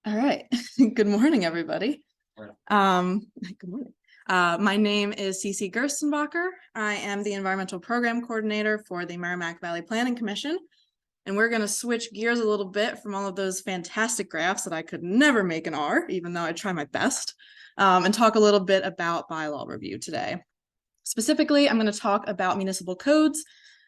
All right. Good morning, everybody. Good morning. My name is Cece Gerstenbacher. I am the Environmental Program Coordinator for the Merrimack Valley Planning Commission. And we're going to switch gears a little bit from all of those fantastic graphs that I could never make in R, even though I try my best, and talk a little bit about bylaw review today. Specifically, I'm going to talk about municipal codes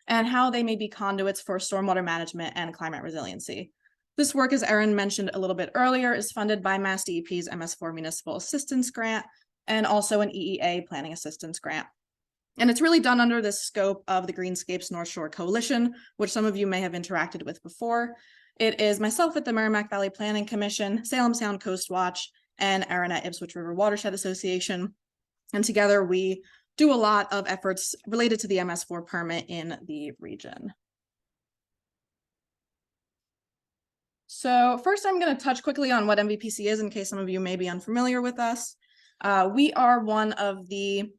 and how they may be conduits for stormwater management and climate resiliency. This work, as Erin mentioned a little bit earlier, is funded by Mass DEP's MS4 Municipal Assistance Grant and also an EEA Planning Assistance Grant. And it's really done under the scope of the Greenscapes North Shore Coalition, which some of you may have interacted with before. It is myself at the Merrimack Valley Planning Commission, Salem Sound Coast Watch, and Erin at Ipswich River Watershed Association. And together we do a lot of efforts related to the MS4 permit in the region. So first, I'm going to touch quickly on what MVPC is in case some of you may be unfamiliar with us. We are one of the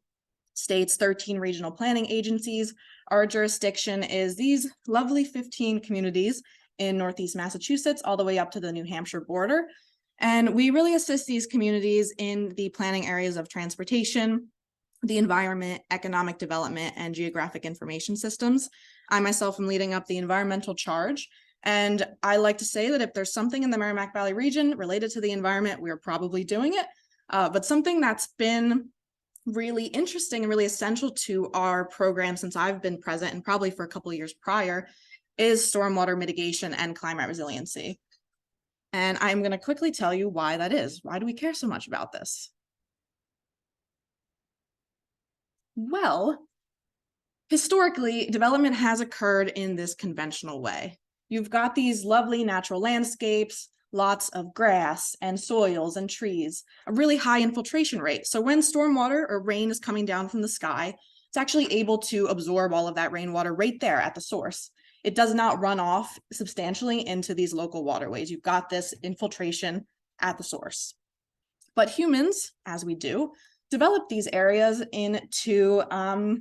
state's 13 regional planning agencies. Our jurisdiction is these lovely 15 communities in Northeast Massachusetts, all the way up to the New Hampshire border. And we really assist these communities in the planning areas of transportation, the environment, economic development, and geographic information systems. I myself am leading up the environmental charge. And I like to say that if there's something in the Merrimack Valley region related to the environment, we're probably doing it. But something that's been really interesting and really essential to our program since I've been present, and probably for a couple of years prior, is stormwater mitigation and climate resiliency. And I'm going to quickly tell you why that is. Why do we care so much about this? Well, historically, development has occurred in this conventional way. You've got these lovely natural landscapes, lots of grass and soils and trees, a really high infiltration rate. So when stormwater or rain is coming down from the sky, it's actually able to absorb all of that rainwater right there at the source. It does not run off substantially into these local waterways. You've got this infiltration at the source. But humans, as we do, develop these areas into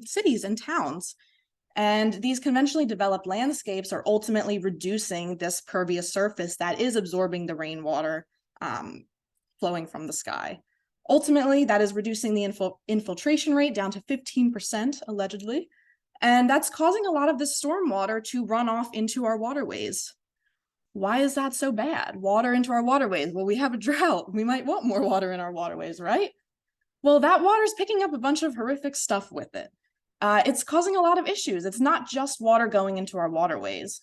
cities and towns. And these conventionally developed landscapes are ultimately reducing this pervious surface that is absorbing the rainwater flowing from the sky. Ultimately, that is reducing the infiltration rate down to 15%, allegedly. And that's causing a lot of this stormwater to run off into our waterways. Why is that so bad? Water into our waterways. Well, we have a drought. We might want more water in our waterways, right? Well, that water is picking up a bunch of horrific stuff with it. It's causing a lot of issues. It's not just water going into our waterways.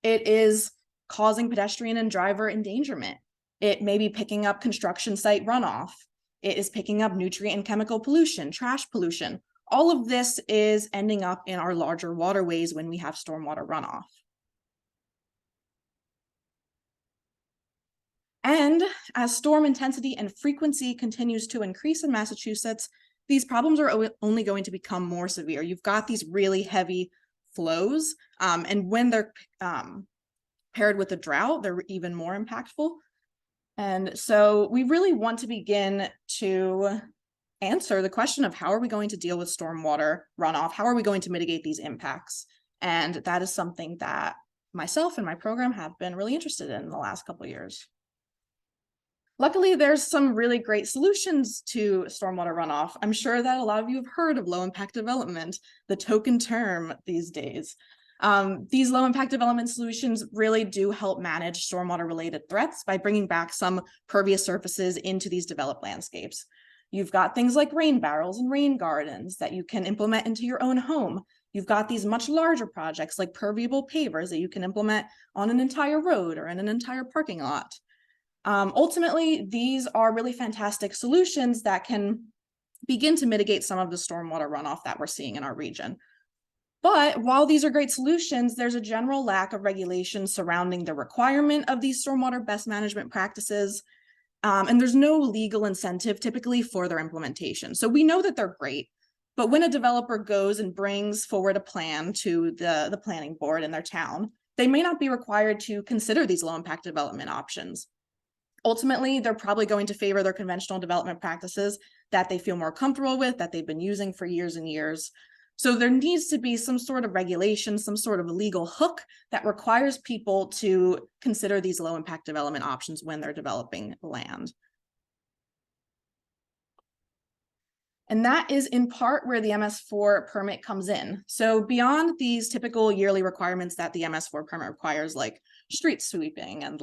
It is causing pedestrian and driver endangerment. It may be picking up construction site runoff. It is picking up nutrient and chemical pollution, trash pollution. All of this is ending up in our larger waterways when we have stormwater runoff. And as storm intensity and frequency continues to increase in Massachusetts, these problems are only going to become more severe. You've got these really heavy flows, and when they're paired with a drought, they're even more impactful. And so we really want to begin to answer the question of how are we going to deal with stormwater runoff? How are we going to mitigate these impacts? And that is something that myself and my program have been really interested in the last couple of years. Luckily, there's some really great solutions to stormwater runoff. I'm sure that a lot of you have heard of low impact development, the token term these days. These low impact development solutions really do help manage stormwater related threats by bringing back some pervious surfaces into these developed landscapes. You've got things like rain barrels and rain gardens that you can implement into your own home. You've got these much larger projects like permeable pavers that you can implement on an entire road or in an entire parking lot. Ultimately, these are really fantastic solutions that can begin to mitigate some of the stormwater runoff that we're seeing in our region. But while these are great solutions, there's a general lack of regulation surrounding the requirement of these stormwater best management practices, and there's no legal incentive typically for their implementation. So we know that they're great, but when a developer goes and brings forward a plan to the planning board in their town, they may not be required to consider these low impact development options. Ultimately, they're probably going to favor their conventional development practices that they feel more comfortable with, that they've been using for years and years. So there needs to be some sort of regulation, some sort of legal hook that requires people to consider these low impact development options when they're developing land. And that is in part where the MS4 permit comes in. So beyond these typical yearly requirements that the MS4 permit requires, like street sweeping and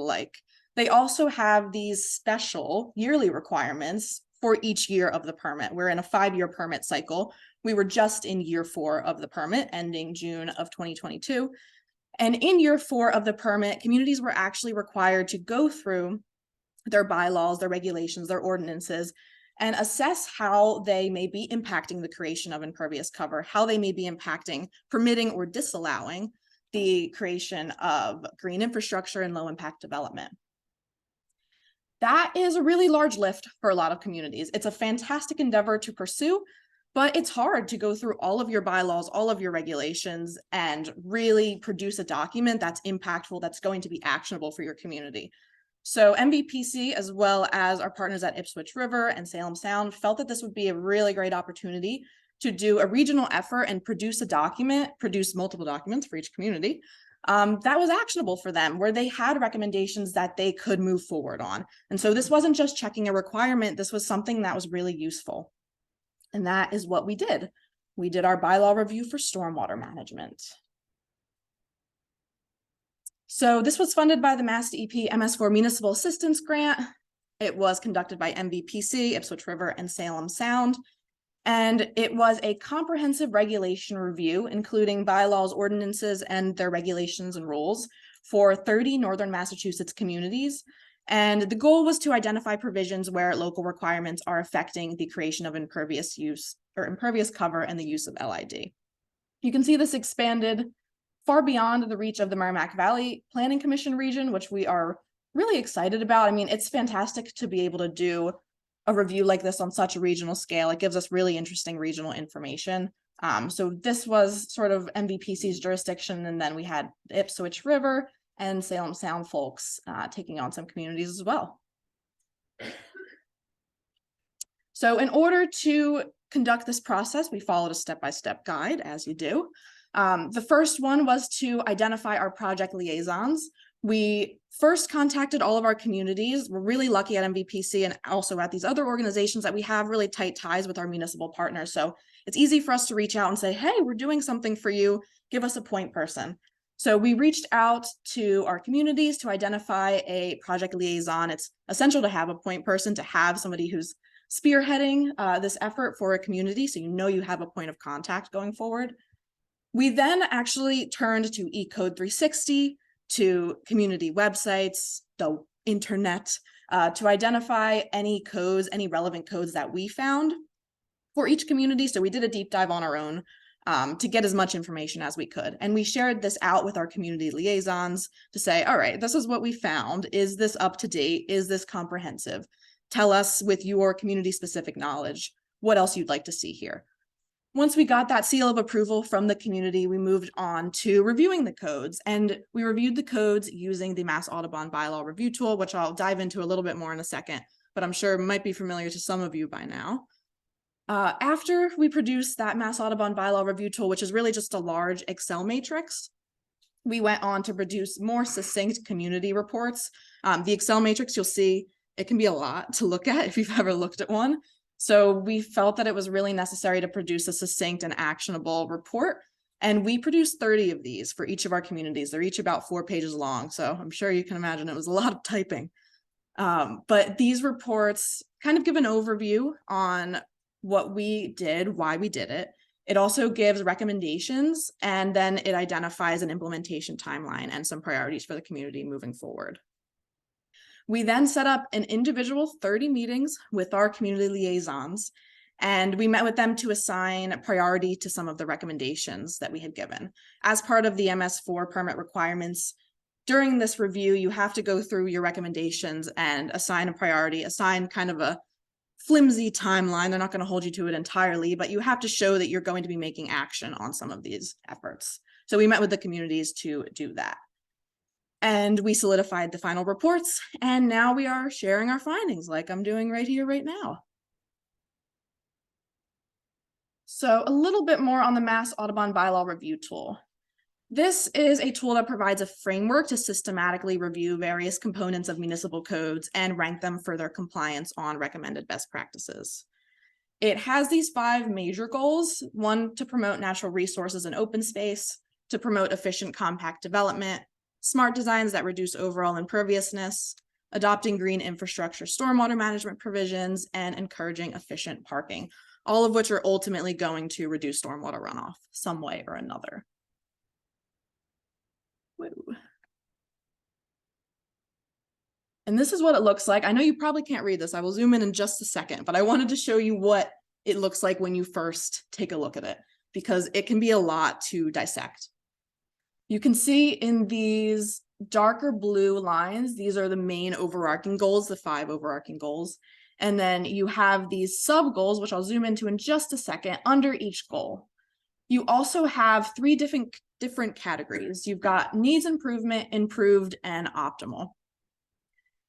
they also have these special yearly requirements for each year of the permit. We're in a 5-year permit cycle. We were just in year 4 of the permit, ending June of 2022. And in year 4 of the permit, communities were actually required to go through their bylaws, their regulations, their ordinances, and assess how they may be impacting the creation of impervious cover, how they may be impacting, permitting or disallowing the creation of green infrastructure and low impact development. That is a really large lift for a lot of communities. It's a fantastic endeavor to pursue, but it's hard to go through all of your bylaws, all of your regulations, and really produce a document that's impactful, that's going to be actionable for your community. So MVPC, as well as our partners at Ipswich River and Salem Sound, felt that this would be a really great opportunity to do a regional effort and produce a document, produce multiple documents for each community that was actionable for them, where they had recommendations that they could move forward on. And so this wasn't just checking a requirement, this was something that was really useful. And that is what we did. We did our bylaw review for stormwater management. So this was funded by the Mass DEP MS4 Municipal Assistance Grant. It was conducted by MVPC, Ipswich River, and Salem Sound. And it was a comprehensive regulation review, including bylaws, ordinances, and their regulations and rules for 30 Northern Massachusetts communities. And the goal was to identify provisions where local requirements are affecting the creation of impervious use or impervious cover and the use of LID. You can see this expanded far beyond the reach of the Merrimack Valley Planning Commission region, which we are really excited about. I mean, it's fantastic to be able to do a review like this on such a regional scale. It gives us really interesting regional information. So this was sort of MVPC's jurisdiction, and then we had the Ipswich River and Salem Sound folks taking on some communities as well. So in order to conduct this process, we followed a step-by-step guide, as you do. The first one was to identify our project liaisons. We first contacted all of our communities. We're really lucky at MVPC and also at these other organizations that we have really tight ties with our municipal partners. So it's easy for us to reach out and say, hey, we're doing something for you. Give us a point person. So we reached out to our communities to identify a project liaison. It's essential to have a point person, to have somebody who's spearheading this effort for a community, so you know you have a point of contact going forward. We then actually turned to eCode 360, to community websites, the internet, to identify any codes, any relevant codes that we found for each community. So we did a deep dive on our own to get as much information as we could. And we shared this out with our community liaisons to say, all right, this is what we found. Is this up to date? Is this comprehensive? Tell us with your community specific knowledge what else you'd like to see here. Once we got that seal of approval from the community, we moved on to reviewing the codes, and we reviewed the codes using the Mass Audubon Bylaw review tool, which I'll dive into a little bit more in a second, but I'm sure might be familiar to some of you by now. After we produced that Mass Audubon Bylaw review tool, which is really just a large Excel matrix, we went on to produce more succinct community reports. The Excel matrix, you'll see, it can be a lot to look at if you've ever looked at one. So we felt that it was really necessary to produce a succinct and actionable report. And we produced 30 of these for each of our communities. They're each about 4 pages long. So I'm sure you can imagine it was a lot of typing. But these reports kind of give an overview on what we did, why we did it. It also gives recommendations, and then it identifies an implementation timeline and some priorities for the community moving forward. We then set up an individual 30 meetings with our community liaisons, and we met with them to assign priority to some of the recommendations that we had given. As part of the MS4 permit requirements, during this review, you have to go through your recommendations and assign a priority, assign kind of a flimsy timeline. They're not going to hold you to it entirely, but you have to show that you're going to be making action on some of these efforts. So we met with the communities to do that. And we solidified the final reports, and now we are sharing our findings like I'm doing right here, right now. So a little bit more on the Mass Audubon Bylaw Review Tool. This is a tool that provides a framework to systematically review various components of municipal codes and rank them for their compliance on recommended best practices. It has these 5 major goals: 1, to promote natural resources and open space, to promote efficient compact development, smart designs that reduce overall imperviousness, adopting green infrastructure stormwater management provisions, and encouraging efficient parking, all of which are ultimately going to reduce stormwater runoff some way or another. Whoa. And this is what it looks like. I know you probably can't read this. I will zoom in just a second, but I wanted to show you what it looks like when you first take a look at it, because it can be a lot to dissect. You can see in these darker blue lines, these are the main overarching goals, the 5 overarching goals. And then you have these sub goals, which I'll zoom into in just a second, under each goal. You also have 3 different categories. You've got needs improvement, improved, and optimal.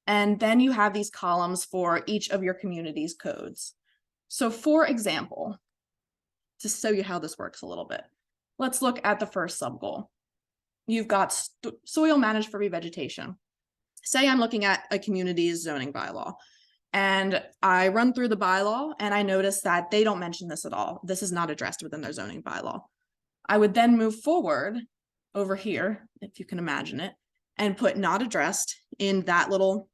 And then you have these columns for each of your community's codes. So for example, to show you how this works a little bit, let's look at the first sub goal. You've got soil managed for revegetation. Say I'm looking at a community's zoning bylaw, and I run through the bylaw and I notice that they don't mention this at all. This is not addressed within their zoning bylaw. I would then move forward over here, if you can imagine it, and put not addressed in that little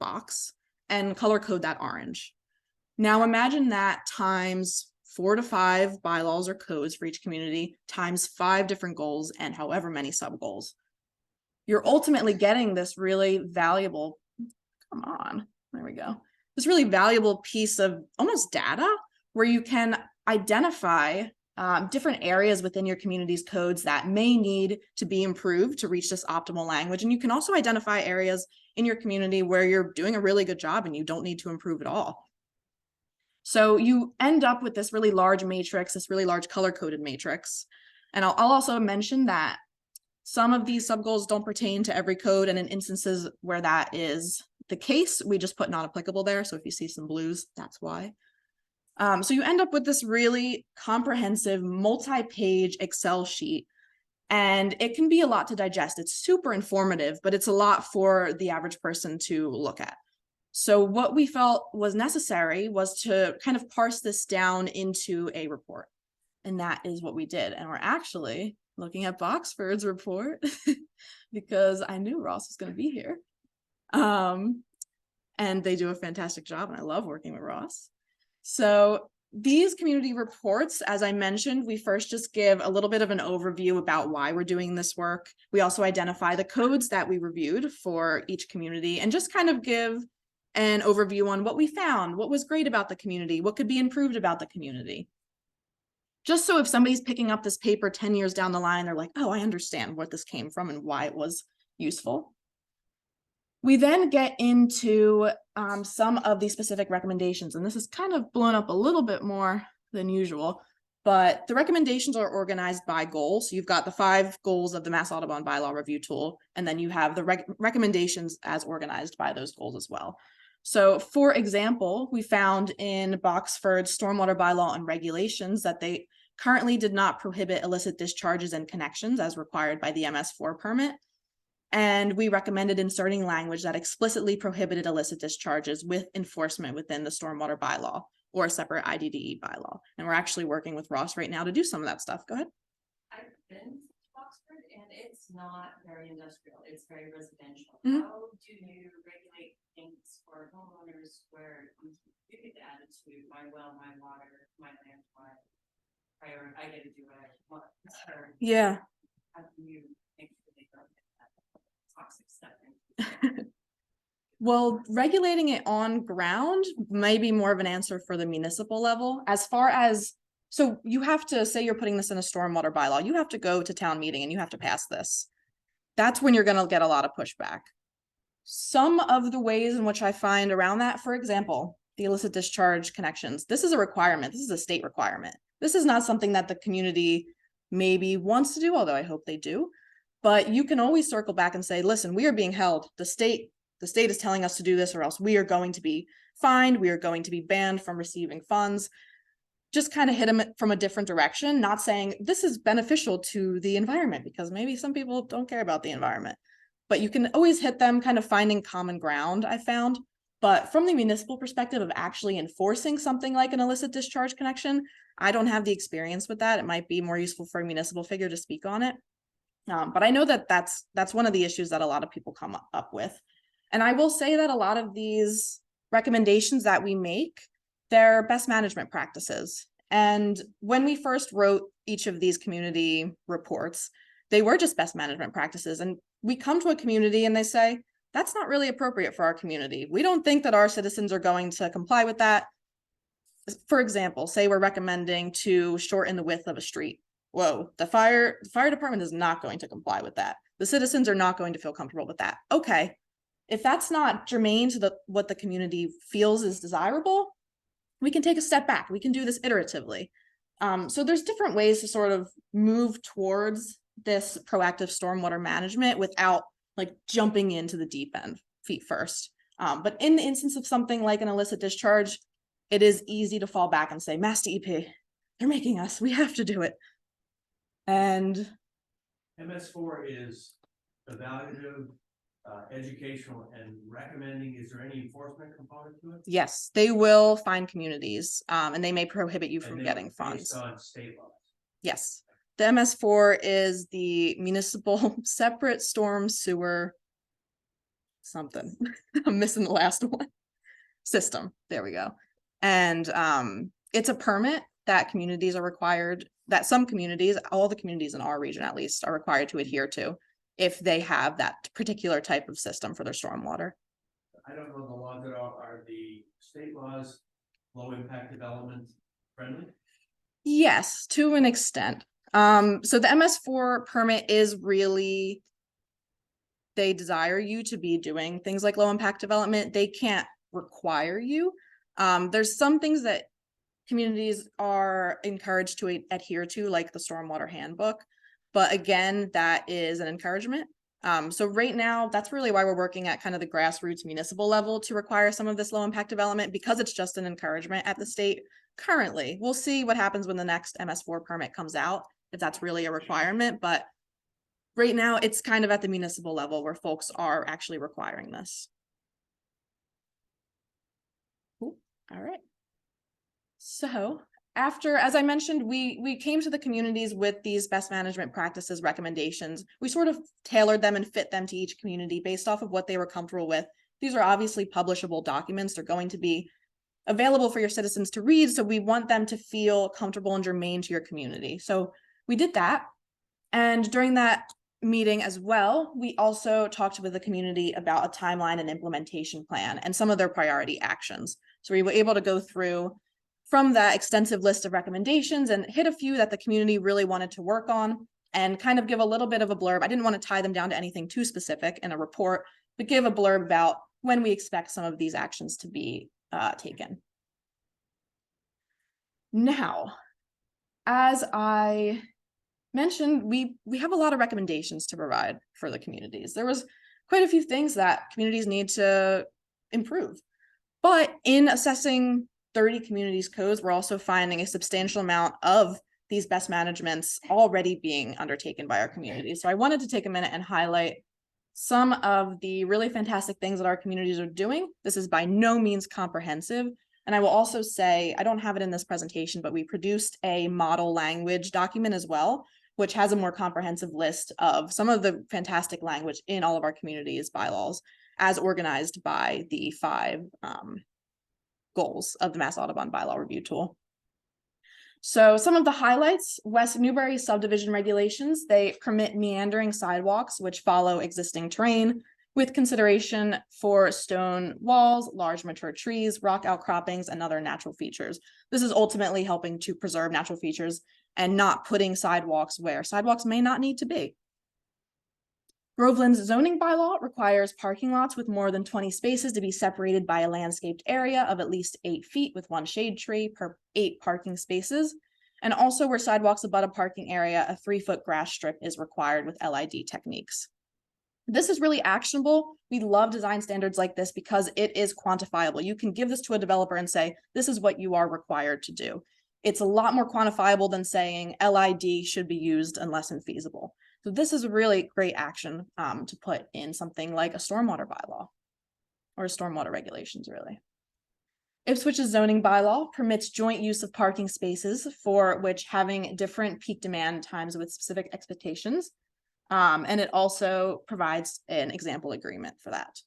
box and color code that orange. Now imagine that times 4 to 5 bylaws or codes for each community, times 5 different goals and however many sub goals. You're ultimately getting this really valuable, there we go, this really valuable piece of almost data where you can identify different areas within your community's codes that may need to be improved to reach this optimal language. And you can also identify areas in your community where you're doing a really good job and you don't need to improve at all. So you end up with this really large matrix, this really large color-coded matrix. And I'll also mention that some of these sub-goals don't pertain to every code, and in instances where that is the case, we just put not applicable there. So if you see some blues, that's why. So you end up with this really comprehensive multi-page Excel sheet, and it can be a lot to digest. It's super informative, but it's a lot for the average person to look at. So what we felt was necessary was to kind of parse this down into a report. And that is what we did. And we're actually looking at Boxford's report because I knew Ross was going to be here. And they do a fantastic job, and I love working with Ross. So these community reports, as I mentioned, we first just give a little bit of an overview about why we're doing this work. We also identify the codes that we reviewed for each community and just kind of give an overview on what we found, what was great about the community, what could be improved about the community. Just so if somebody's picking up this paper 10 years down the line, they're like, oh, I understand where this came from and why it was useful. We then get into some of the specific recommendations, and this is kind of blown up a little bit more than usual, but the recommendations are organized by goals. So you've got the 5 goals of the Mass Audubon Bylaw Review Tool, and then you have the recommendations as organized by those goals as well. So for example, we found in Boxford's Stormwater Bylaw and regulations that they currently did not prohibit illicit discharges and connections as required by the MS4 permit. And we recommended inserting language that explicitly prohibited illicit discharges with enforcement within the Stormwater Bylaw or a separate IDDE bylaw. And we're actually working with Ross right now to do some of that stuff. Go ahead. I've been to Oxford and it's not very industrial. It's very residential. Mm-hmm. How do you regulate things for homeowners where you get the attitude, my well, my water, my land, my priority, I get to do what I want. Yeah. How do you make sure they don't get that toxic stuff in? Well, regulating it on ground may be more of an answer for the municipal level. As far as, so you have to say you're putting this in a stormwater bylaw, you have to go to town meeting and you have to pass this. That's when you're going to get a lot of pushback. Some of the ways in which I find around that, for example, the illicit discharge connections, this is a requirement. This is a state requirement. This is not something that the community maybe wants to do, although I hope they do. But you can always circle back and say, listen, we are being held. The state is telling us to do this, or else we are going to be fined. We are going to be banned from receiving funds. just kind of hit them from a different direction, not saying this is beneficial to the environment, because maybe some people don't care about the environment. But you can always hit them kind of finding common ground, I found. But from the municipal perspective of actually enforcing something like an illicit discharge connection, I don't have the experience with that. It might be more useful for a municipal figure to speak on it. But I know that that's one of the issues that a lot of people come up with. And I will say that a lot of these recommendations that we make, they're best management practices. And when we first wrote each of these community reports, they were just best management practices. And we come to a community and they say, that's not really appropriate for our community. We don't think that our citizens are going to comply with that. For example, say we're recommending to shorten the width of a street. Whoa, the fire department is not going to comply with that. The citizens are not going to feel comfortable with that. Okay, if that's not germane to what the community feels is desirable, we can take a step back. We can do this iteratively. So there's different ways to sort of move towards this proactive stormwater management without like jumping into the deep end feet first. But in the instance of something like an illicit discharge, it is easy to fall back and say, Mass DEP, they're making us, we have to do it. And MS4 is evaluative, educational, and recommending. Is there any enforcement component to it? yes, they will find communities, and they may prohibit you from getting funds. Based on state laws. Yes, the MS4 is the municipal separate storm sewer something. I'm missing the last one. System. There we go. And it's a permit that communities are required, that some communities, all the communities in our region at least, are required to adhere to if they have that particular type of system for their stormwater. I don't know the laws that are the state laws low impact development friendly? Yes, to an extent. So the MS4 permit is really, they desire you to be doing things like low impact development. They can't require you. There's some things that communities are encouraged to adhere to, like the stormwater handbook. But again, that is an encouragement. So right now, that's really why we're working at kind of the grassroots municipal level to require some of this low impact development, because it's just an encouragement at the state currently. We'll see what happens when the next MS4 permit comes out, if that's really a requirement. But right now, it's kind of at the municipal level where folks are actually requiring this. Ooh, all right. So after, as I mentioned, we came to the communities with these best management practices recommendations. We sort of tailored them and fit them to each community based off of what they were comfortable with. These are obviously publishable documents. They're going to be available for your citizens to read. So we want them to feel comfortable and germane to your community. So we did that. And during that meeting as well, we also talked with the community about a timeline and implementation plan and some of their priority actions. So we were able to go through from that extensive list of recommendations and hit a few that the community really wanted to work on and kind of give a little bit of a blurb. I didn't want to tie them down to anything too specific in a report, but give a blurb about when we expect some of these actions to be taken. Now, as I mentioned, we have a lot of recommendations to provide for the communities. There was quite a few things that communities need to improve, but in assessing 30 communities codes, we're also finding a substantial amount of these best managements already being undertaken by our communities. So I wanted to take a minute and highlight some of the really fantastic things that our communities are doing. This is by no means comprehensive. And I will also say, I don't have it in this presentation, but we produced a model language document as well, which has a more comprehensive list of some of the fantastic language in all of our communities' bylaws as organized by the 5 goals of the Mass Audubon Bylaw Review Tool. So some of the highlights: West Newbury subdivision regulations, they permit meandering sidewalks which follow existing terrain with consideration for stone walls, large mature trees, rock outcroppings, and other natural features. This is ultimately helping to preserve natural features and not putting sidewalks where sidewalks may not need to be. Groveland's zoning bylaw requires parking lots with more than 20 spaces to be separated by a landscaped area of at least 8 feet with 1 shade tree per 8 parking spaces. And also where sidewalks abut a parking area, a 3-foot grass strip is required with LID techniques. This is really actionable. We love design standards like this because it is quantifiable. You can give this to a developer and say, this is what you are required to do. it's a lot more quantifiable than saying LID should be used unless infeasible. So this is a really great action to put in something like a stormwater bylaw or stormwater regulations, really. Ipswich's zoning bylaw permits joint use of parking spaces for which having different peak demand times with specific expectations. And it also provides an example agreement for that.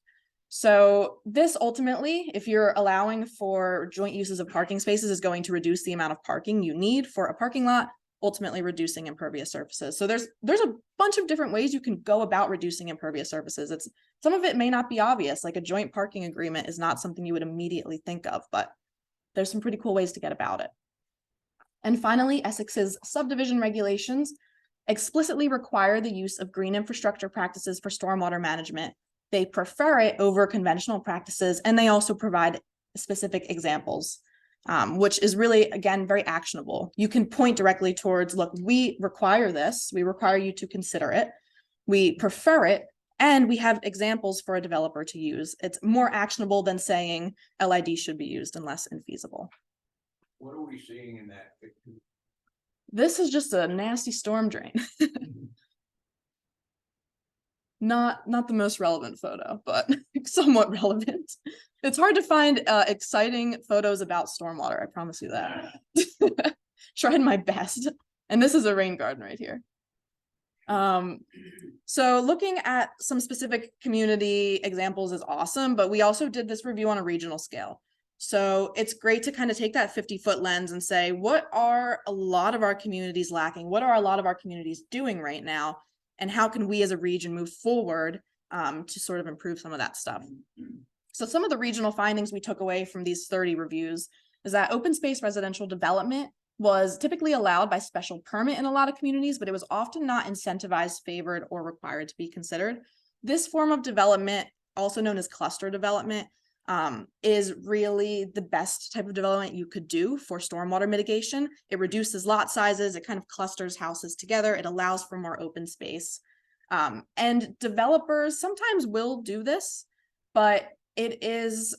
So this ultimately, if you're allowing for joint uses of parking spaces, is going to reduce the amount of parking you need for a parking lot, ultimately reducing impervious surfaces. So there's a bunch of different ways you can go about reducing impervious surfaces. Some of it may not be obvious, like a joint parking agreement is not something you would immediately think of, but there's some pretty cool ways to get about it. And finally, Essex's subdivision regulations explicitly require the use of green infrastructure practices for stormwater management. They prefer it over conventional practices, and they also provide specific examples, which is really, again, very actionable. You can point directly towards, look, we require this, we require you to consider it, we prefer it, and we have examples for a developer to use. It's more actionable than saying LID should be used unless infeasible. What are we seeing in that picture? This is just a nasty storm drain. Not the most relevant photo, but somewhat relevant. It's hard to find exciting photos about stormwater, I promise you that. Tried my best. And this is a rain garden right here. So looking at some specific community examples is awesome, but we also did this review on a regional scale. So it's great to kind of take that 50-foot lens and say, what are a lot of our communities lacking? What are a lot of our communities doing right now? And how can we as a region move forward to sort of improve some of that stuff? So some of the regional findings we took away from these 30 reviews is that open space residential development was typically allowed by special permit in a lot of communities, but it was often not incentivized, favored, or required to be considered. This form of development, also known as cluster development, is really the best type of development you could do for stormwater mitigation. It reduces lot sizes, it kind of clusters houses together, it allows for more open space. And developers sometimes will do this, but it is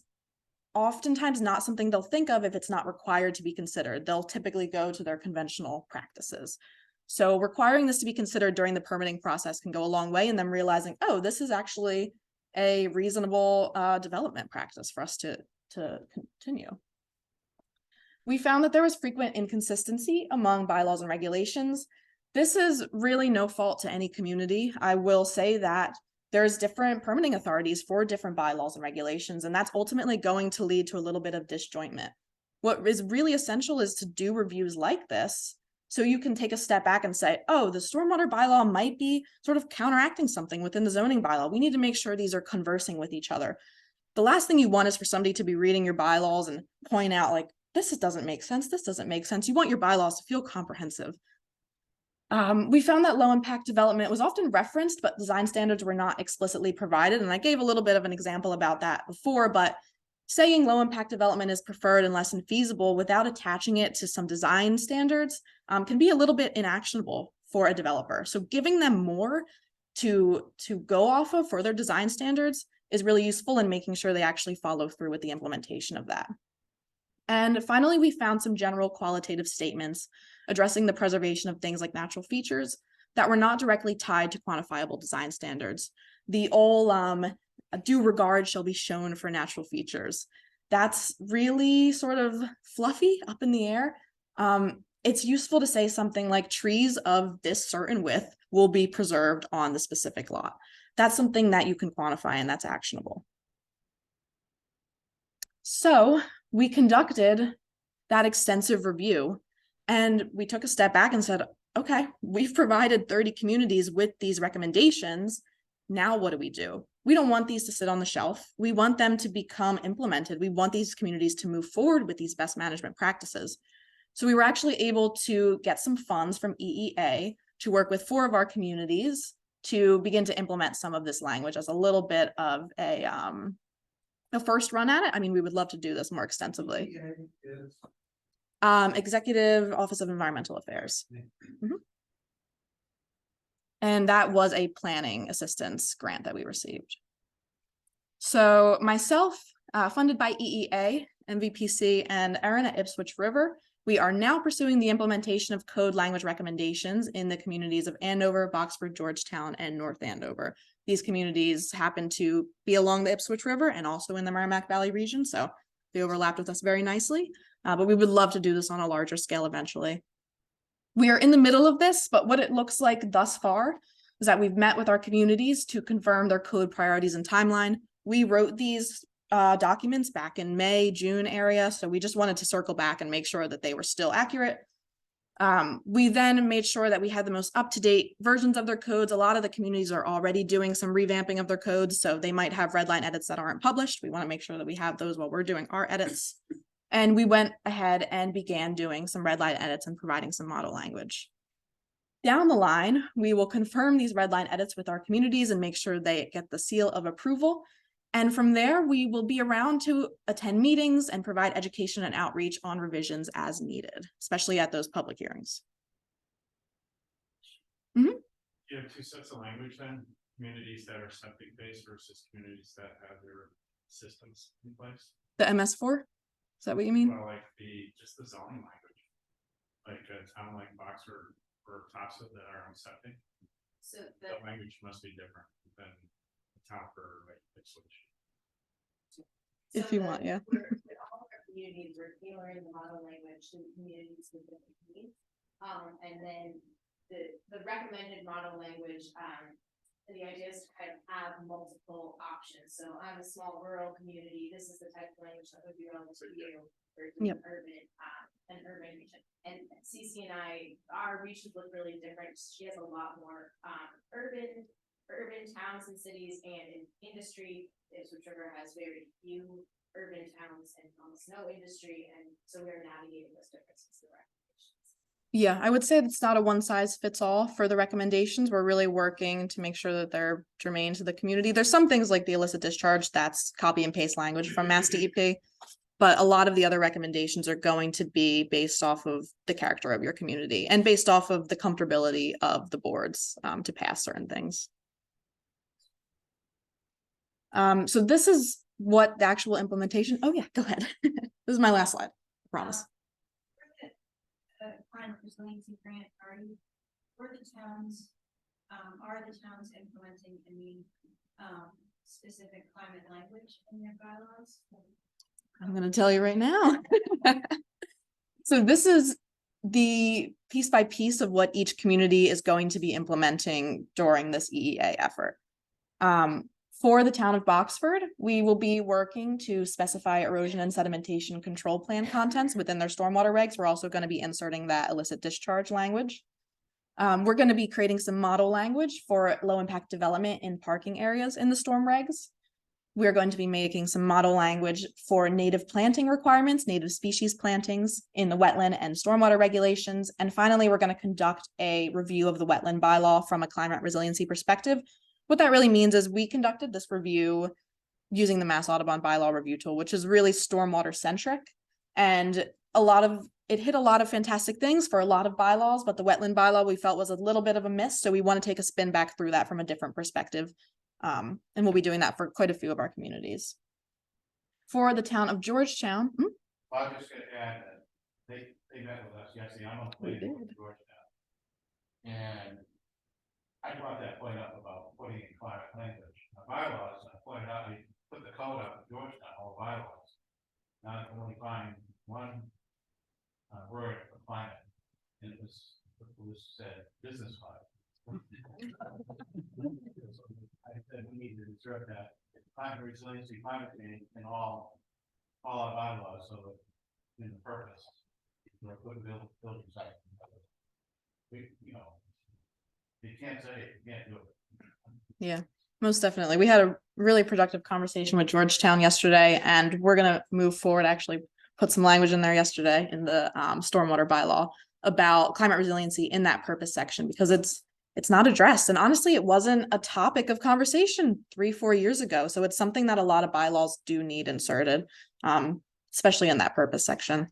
oftentimes not something they'll think of if it's not required to be considered. They'll typically go to their conventional practices. So requiring this to be considered during the permitting process can go a long way in them realizing, oh, this is actually a reasonable development practice for us to continue. We found that there was frequent inconsistency among bylaws and regulations. This is really no fault to any community. I will say that there's different permitting authorities for different bylaws and regulations, and that's ultimately going to lead to a little bit of disjointment. What is really essential is to do reviews like this so you can take a step back and say, oh, the stormwater bylaw might be sort of counteracting something within the zoning bylaw. We need to make sure these are conversing with each other. The last thing you want is for somebody to be reading your bylaws and point out like, this doesn't make sense, this doesn't make sense. You want your bylaws to feel comprehensive. We found that low impact development was often referenced, but design standards were not explicitly provided. And I gave a little bit of an example about that before, but saying low impact development is preferred unless infeasible without attaching it to some design standards can be a little bit inactionable for a developer. So giving them more to go off of for their design standards is really useful in making sure they actually follow through with the implementation of that. And finally, we found some general qualitative statements addressing the preservation of things like natural features that were not directly tied to quantifiable design standards. The all due regard shall be shown for natural features. That's really sort of fluffy, up in the air. It's useful to say something like trees of this certain width will be preserved on the specific lot. That's something that you can quantify and that's actionable. So we conducted that extensive review and we took a step back and said, okay, we've provided 30 communities with these recommendations. Now what do? We don't want these to sit on the shelf. We want them to become implemented. We want these communities to move forward with these best management practices. So we were actually able to get some funds from EEA to work with 4 of our communities to begin to implement some of this language as a little bit of a first run at it. I mean, we would love to do this more extensively. Executive Office of Environmental Affairs. Mm-hmm. And that was a planning assistance grant that we received. So myself, funded by EEA, MVPC, and Erin at Ipswich River, We are now pursuing the implementation of code language recommendations in the communities of Andover, Boxford, Georgetown, and North Andover. These communities happen to be along the Ipswich River and also in the Merrimack Valley region, so they overlapped with us very nicely, but we would love to do this on a larger scale eventually. We are in the middle of this, but what it looks like thus far is that we've met with our communities to confirm their code priorities and timeline. We wrote these documents back in May, June area, so we just wanted to circle back and make sure that they were still accurate. We then made sure that we had the most up-to-date versions of their codes. A lot of the communities are already doing some revamping of their codes, so they might have red line edits that aren't published. We want to make sure that we have those while we're doing our edits. And we went ahead and began doing some red line edits and providing some model language. Down the line, we will confirm these red line edits with our communities and make sure they get the seal of approval. And from there, we will be around to attend meetings and provide education and outreach on revisions as needed, especially at those public hearings. You have two sets of language then, communities that are septic based versus communities that have their systems in place. The MS4, is that what you mean? Well, like just the zoning language, like a town like Boxford or Topsa that are on septic, So the language must be different than a town for like Ipswich. If you want, yeah. With all of our communities, we're tailoring the model language to the communities with different needs. And then the recommended model language, the idea is to kind of have multiple options. So I'm a small rural community, this is the type of language that would be relevant to you versus Yep. an urban region. And Cece and I, our regions look really different. She has a lot more urban towns and cities, and in industry, Ipswich River has very few urban towns and almost no industry, and so we're navigating those differences through recommendations. Yeah, I would say it's not a one size fits all for the recommendations. We're really working to make sure that they're germane to the community. There's some things like the illicit discharge, that's copy and paste language from Mass DEP. But a lot of the other recommendations are going to be based off of the character of your community and based off of the comfortability of the boards to pass certain things. So this is what the actual implementation, oh yeah, go ahead. This is my last slide, I promise. Climate resiliency grant, are the towns implementing any specific climate language in their bylaws? I'm gonna tell you right now. So this is the piece by piece of what each community is going to be implementing during this EEA effort. For the town of Boxford, we will be working to specify erosion and sedimentation control plan contents within their stormwater regs. We're also going to be inserting that illicit discharge language. We're going to be creating some model language for low impact development in parking areas in the storm regs. We're going to be making some model language for native planting requirements, native species plantings in the wetland and stormwater regulations. And finally, we're going to conduct a review of the wetland bylaw from a climate resiliency perspective. What that really means is we conducted this review using the Mass Audubon bylaw review tool, which is really stormwater centric. And it hit a lot of fantastic things for a lot of bylaws, but the wetland bylaw we felt was a little bit of a miss. So we want to take a spin back through that from a different perspective. And we'll be doing that for quite a few of our communities. For the town of Georgetown. Well, I'm just gonna add that they met with us yesterday, I'm on the planning board of Georgetown. And I brought that point up about putting in climate language. The bylaws, I pointed out, I put the code up in Georgetown, all bylaws. Now I can only find one word for climate, and it was said business climate. I said we need to insert that climate resiliency, climate change in all our bylaws, so that in the purpose, building site. You can't say it, you can't do it. Yeah, most definitely. We had a really productive conversation with Georgetown yesterday, and we're going to move forward, actually put some language in there yesterday in the stormwater bylaw about climate resiliency in that purpose section, because it's not addressed. And honestly, it wasn't a topic of conversation 3-4 years ago. So it's something that a lot of bylaws do need inserted, especially in that purpose section.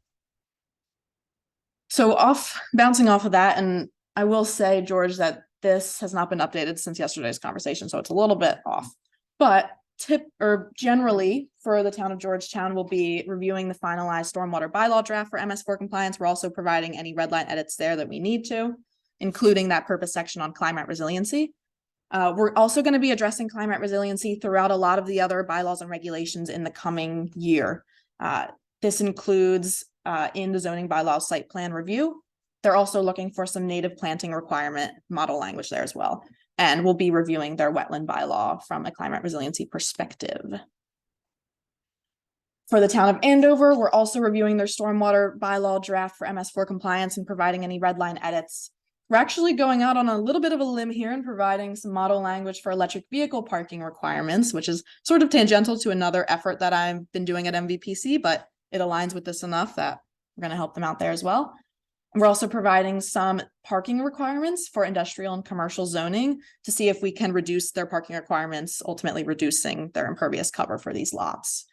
So bouncing off of that, and I will say, George, that this has not been updated since yesterday's conversation, so it's a little bit off. But Generally for the town of Georgetown, we'll be reviewing the finalized stormwater bylaw draft for MS4 compliance. We're also providing any red line edits there that we need to, including that purpose section on climate resiliency. We're also going to be addressing climate resiliency throughout a lot of the other bylaws and regulations in the coming year. This includes in the zoning bylaw site plan review. They're also looking for some native planting requirement model language there as well. And we'll be reviewing their wetland bylaw from a climate resiliency perspective. For the town of Andover, we're also reviewing their stormwater bylaw draft for MS4 compliance and providing any red line edits. We're actually going out on a little bit of a limb here and providing some model language for electric vehicle parking requirements, which is sort of tangential to another effort that I've been doing at MVPC, but it aligns with this enough that we're going to help them out there as well. And we're also providing some parking requirements for industrial and commercial zoning to see if we can reduce their parking requirements, ultimately reducing their impervious cover for these lots.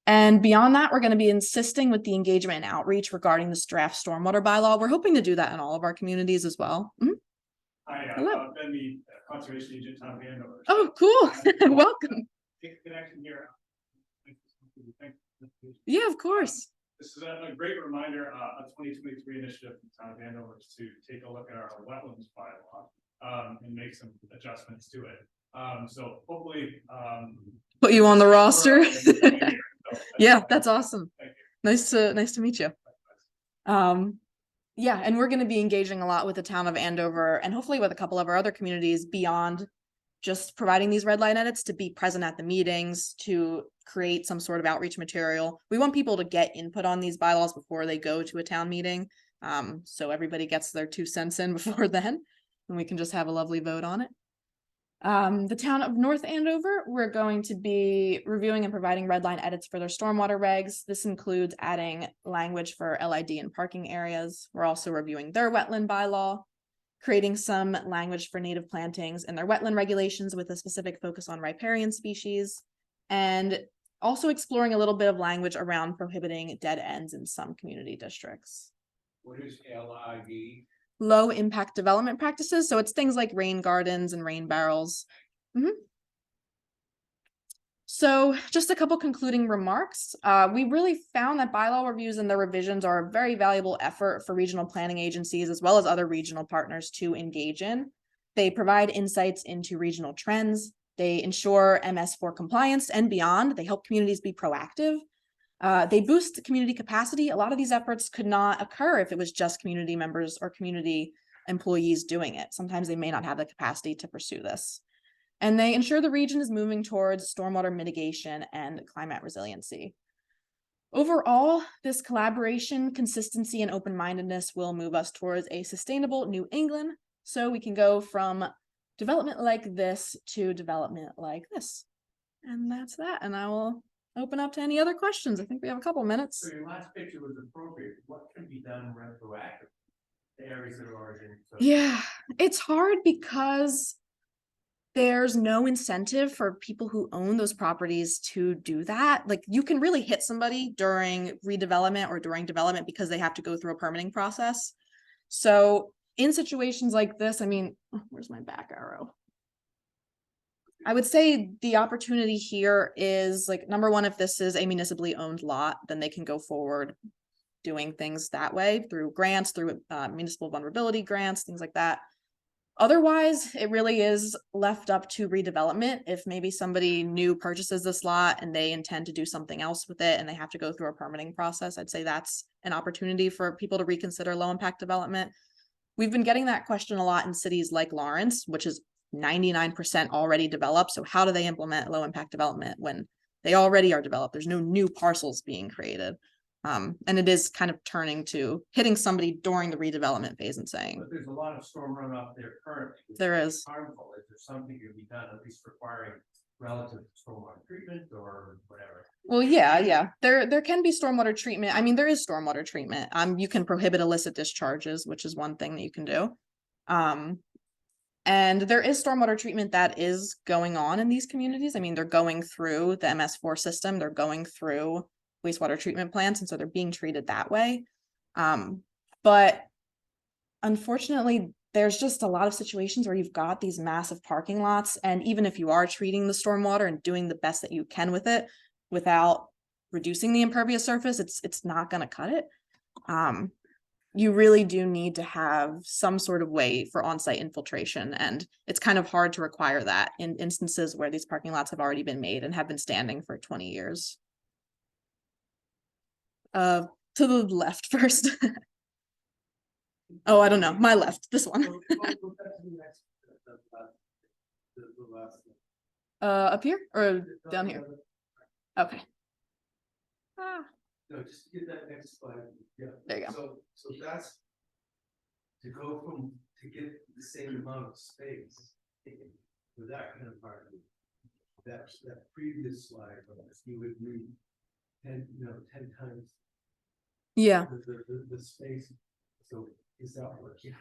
And beyond that, we're going to be insisting with the engagement and outreach regarding this draft stormwater bylaw. We're hoping to do that in all of our communities as well. Hi, Hello. Ben, the conservation agent, Tom Vandover. Oh, cool. Welcome. Connection here. Yeah, of course. This is a great reminder, a 2023 initiative from Tom Vandover to take a look at our wetlands bylaw and make some adjustments to it. So hopefully, Put you on the roster. So, Yeah, that's awesome. Thank you. Nice to meet you. Yeah, and we're going to be engaging a lot with the town of Andover and hopefully with a couple of our other communities beyond just providing these red line edits, to be present at the meetings, to create some sort of outreach material. We want people to get input on these bylaws before they go to a town meeting. So everybody gets their 2 cents in before then, and we can just have a lovely vote on it. The town of North Andover, we're going to be reviewing and providing red line edits for their stormwater regs. This includes adding language for LID and parking areas. We're also reviewing their wetland bylaw, creating some language for native plantings and their wetland regulations with a specific focus on riparian species, and also exploring a little bit of language around prohibiting dead ends in some community districts. What is LID? Low impact development practices. So it's things like rain gardens and rain barrels. So just a couple concluding remarks. We really found that bylaw reviews and their revisions are a very valuable effort for regional planning agencies as well as other regional partners to engage in. They provide insights into regional trends. They ensure MS4 compliance and beyond. They help communities be proactive. They boost community capacity. A lot of these efforts could not occur if it was just community members or community employees doing it. Sometimes they may not have the capacity to pursue this. And they ensure the region is moving towards stormwater mitigation and climate resiliency. Overall, this collaboration, consistency, and open-mindedness will move us towards a sustainable New England, so we can go from development like this to development like this. And that's that. And I will open up to any other questions. I think we have a couple minutes. So your last picture was appropriate. What can be done retroactive? The areas that are already. Yeah, it's hard because there's no incentive for people who own those properties to do that. Like, you can really hit somebody during redevelopment or during development because they have to go through a permitting process. So in situations like this, I mean, where's my back arrow? I would say the opportunity here is, like, number one, if this is a municipally owned lot, then they can go forward doing things that way through grants, through municipal vulnerability grants, things like that. Otherwise, it really is left up to redevelopment. If maybe somebody new purchases this lot and they intend to do something else with it and they have to go through a permitting process, I'd say that's an opportunity for people to reconsider low impact development. We've been getting that question a lot in cities like Lawrence, which is 99% already developed. So how do they implement low impact development when they already are developed? There's no new parcels being created. And it is kind of turning to hitting somebody during the redevelopment phase and saying, But there's a lot of storm runoff there currently. which There is is. harmful. Is there something to be done, at least requiring relative stormwater treatment or whatever? well, yeah, there can be stormwater treatment. I mean, there is stormwater treatment. You can prohibit illicit discharges, which is one thing that you can do. And there is stormwater treatment that is going on in these communities. I mean, they're going through the MS4 system, they're going through wastewater treatment plants, and so they're being treated that way. But unfortunately, there's just a lot of situations where you've got these massive parking lots, and even if you are treating the stormwater and doing the best that you can with it without reducing the impervious surface, it's not gonna cut it. You really do need to have some sort of way for on-site infiltration, and it's kind of hard to require that in instances where these parking lots have already been made and have been standing for 20 years. To the left first. Oh, I don't know, my left, this one. Up here or down here? Okay. Ah, No, just to get that next slide, yeah. there you go. So that's to go from, to get the same amount of space for that kind of parking. That previous slide, you would need 10 times Yeah. the space. So is that working?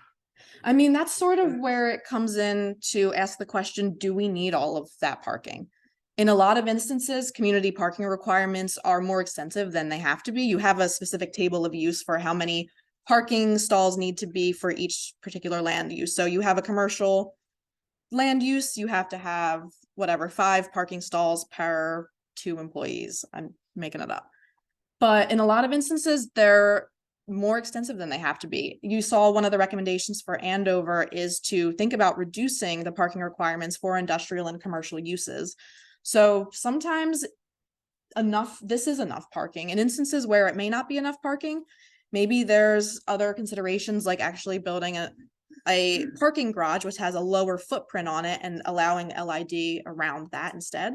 I mean, that's sort of where it comes in to ask the question, do we need all of that parking? In a lot of instances, community parking requirements are more extensive than they have to be. You have a specific table of use for how many parking stalls need to be for each particular land use. So you have a commercial land use, you have to have whatever, 5 parking stalls per 2 employees. I'm making it up. But in a lot of instances, they're more extensive than they have to be. You saw one of the recommendations for Andover is to think about reducing the parking requirements for industrial and commercial uses. So sometimes this is enough parking. In instances where it may not be enough parking, maybe there's other considerations like actually building a parking garage which has a lower footprint on it and allowing LID around that instead.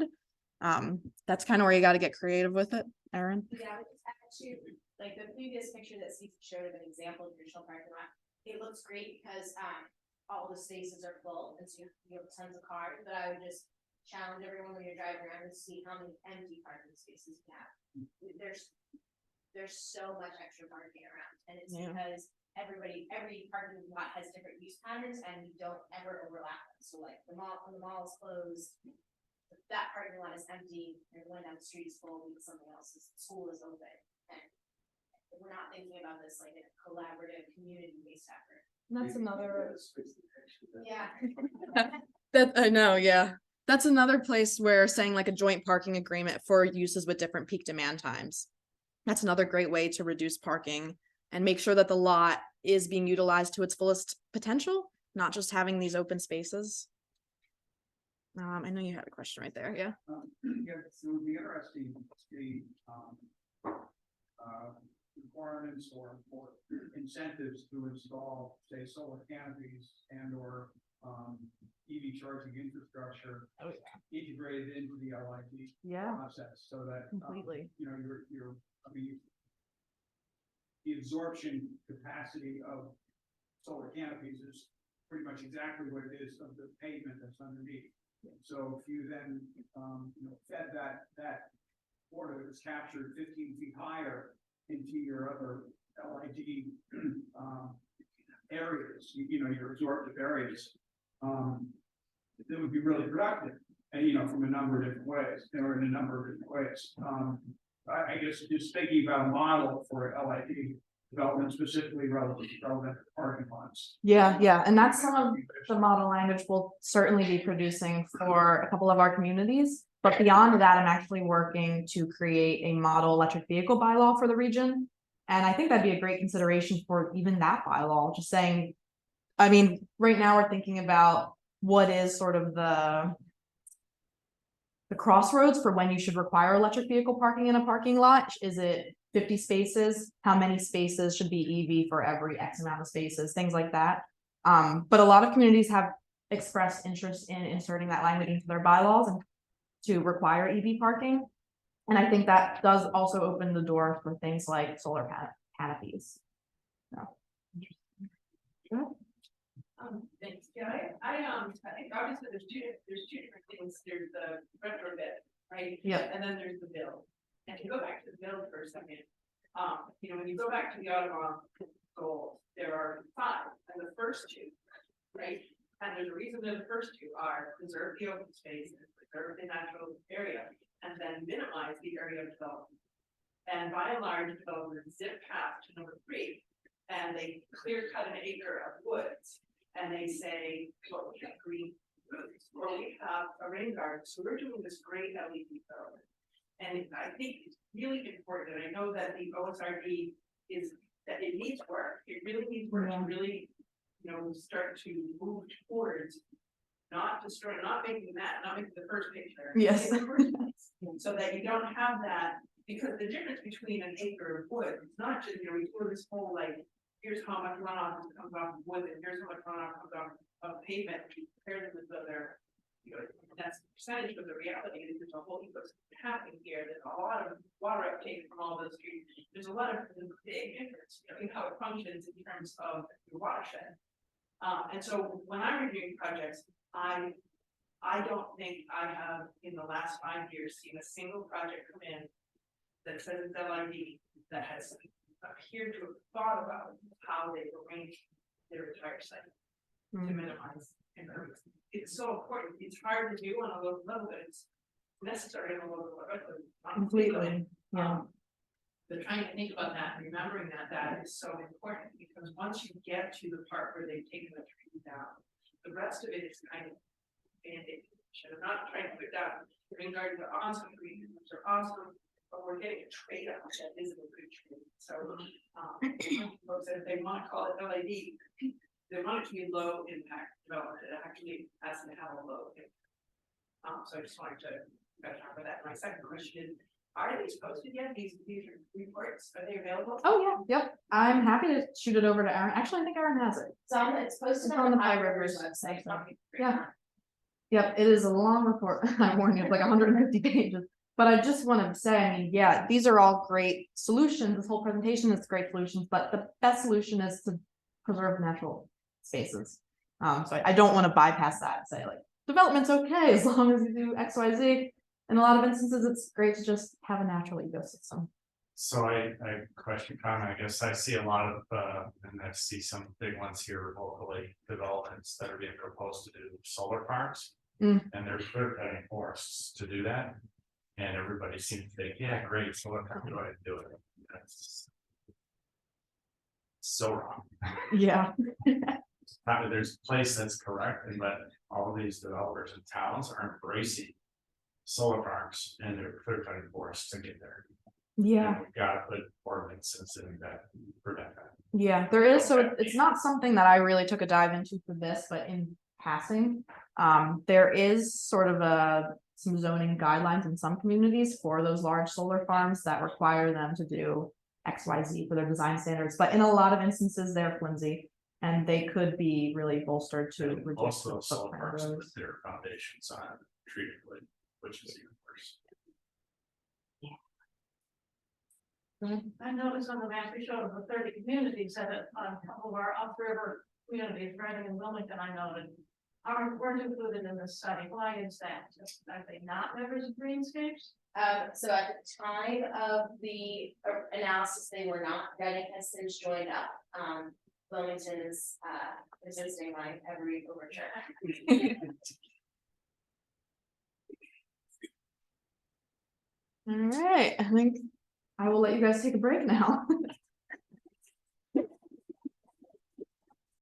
That's kind of where you got to get creative with it, Erin. Yeah, it's actually, like the previous picture that Cece showed of an example of traditional parking lot, it looks great because all the spaces are full and so you have tons of cars, but I would just challenge everyone when you're driving around and see how many empty parking spaces you have. There's so much extra parking around, and it's because every parking lot has different use patterns and you don't ever overlap them. So like when the mall is closed, that parking lot is empty, and when down the street is full because something else's school is open. And we're not thinking about this like in a collaborative, community-based effort. That's another. Yeah. That I know, yeah. That's another place where saying like a joint parking agreement for uses with different peak demand times. That's another great way to reduce parking and make sure that the lot is being utilized to its fullest potential, not just having these open spaces. I know you had a question right there, yeah. Yeah, so it would be interesting to see, requirements or incentives to install, say, solar canopies and or EV charging infrastructure integrated into the LID process, so that Completely. The absorption capacity of solar canopies is pretty much exactly what it is of the pavement that's underneath. So if you then fed that water that was captured 15 feet higher into your other LID areas, your absorptive areas, it would be really productive, and from a number of different ways, or in a number of different ways. I guess just thinking about a model for LID development, specifically relevant to parking lots. Yeah, and that's some of the model language we'll certainly be producing for a couple of our communities. But beyond that, I'm actually working to create a model electric vehicle bylaw for the region. And I think that'd be a great consideration for even that bylaw, just saying, I mean, right now we're thinking about what is sort of the crossroads for when you should require electric vehicle parking in a parking lot. Is it 50 spaces? How many spaces should be EV for every X amount of spaces? Things like that. But a lot of communities have expressed interest in inserting that language into their bylaws and to require EV parking. And I think that does also open the door for things like solar canopies. So. Thanks. Yeah, I think obviously there's two different things. There's the retrofit, right? Yeah. And then there's the build. And to go back to the build for a second, when you go back to the Audubon goals, there are 5, and the first 2, right? And there's a reason that the first 2 are preserve the open space and preserve the natural area, and then minimize the area of development. And by and large, developers zip past to number 3, and they clear cut an acre of woods. and they say, well, we have green, or we have a rain garden, so we're doing this great LED development. And I think it's really important, and I know that the OSRD is, that it needs work, it really needs work to really, you know, start to move towards not destroying, not making the first picture. Yes. making the first place, so that you don't have that, because the difference between an acre of wood, it's not just, you know, we do this whole like, here's how much runoff comes off of wood, and here's how much runoff comes off of pavement, and you compare them with other, you know, that's the percentage, but the reality is there's a whole ecosystem happening here, there's a lot of water uptake from all those streets, there's a lot of big difference, you know, in how it functions in terms of your watershed. And so when I'm reviewing projects, I don't think I have in the last 5 years seen a single project come in that says it's LID that has appeared to have thought about how they arrange their entire site to minimize impervious. It's so important. It's hard to do on a local level, but it's necessary on a local level. Completely, yeah. But trying to think about that and remembering that is so important, because once you get to the part where they've taken the tree down, the rest of it is kind of band-aid. I'm not trying to put down, green gardens are awesome, green gardens are awesome, but we're getting a trade-off that isn't a good trade. So, folks, if they want to call it LAD, they want it to be low impact development. It actually has to have a low impact. So I just wanted to talk about that. My second question is, are these posted yet? These reports, are they available? Oh, yeah, yep. I'm happy to shoot it over to Aaron. Actually, I think Aaron has it. It's posted It's on the Pie Rivers website. Yeah. Yep, it is a long report. I warn you, it's like 150 pages. But I just want to say, I mean, yeah, these are all great solutions. This whole presentation is great solutions, but the best solution is to preserve natural spaces. So I don't want to bypass that and say like development's okay as long as you do X, Y, Z. In a lot of instances, it's great to just have a natural ecosystem. So I question comment, I guess I see a lot of, and I see some big ones here locally, developments that are being proposed to do solar farms. And they're clear cutting forests to do that. And everybody seems to think, yeah, great, solar farm, go ahead and do it. That's so wrong. Yeah. There's a place that's correct, but all these developers and towns are embracing solar farms and they're clear cutting forests to get there. Yeah. And we've got to put ordinances in that prevent that. Yeah, there is. So it's not something that I really took a dive into for this, but in passing, there is sort of some zoning guidelines in some communities for those large solar farms that require them to do XYZ for their design standards. But in a lot of instances, they're flimsy and they could be really bolstered to And reduce most of the those solar footprint farms of with those. their foundations on treated wood, which is even worse. I noticed on the map we showed the 30 communities that on a couple of our upriver communities, Reading and Wilmington, I noted, weren't included in this study. Why is that? Are they not members of Greenscapes? So at the time of the analysis, they were not. Reading has since joined up. Wilmington is resisting my every overture. All right, I think I will let you guys take a break now.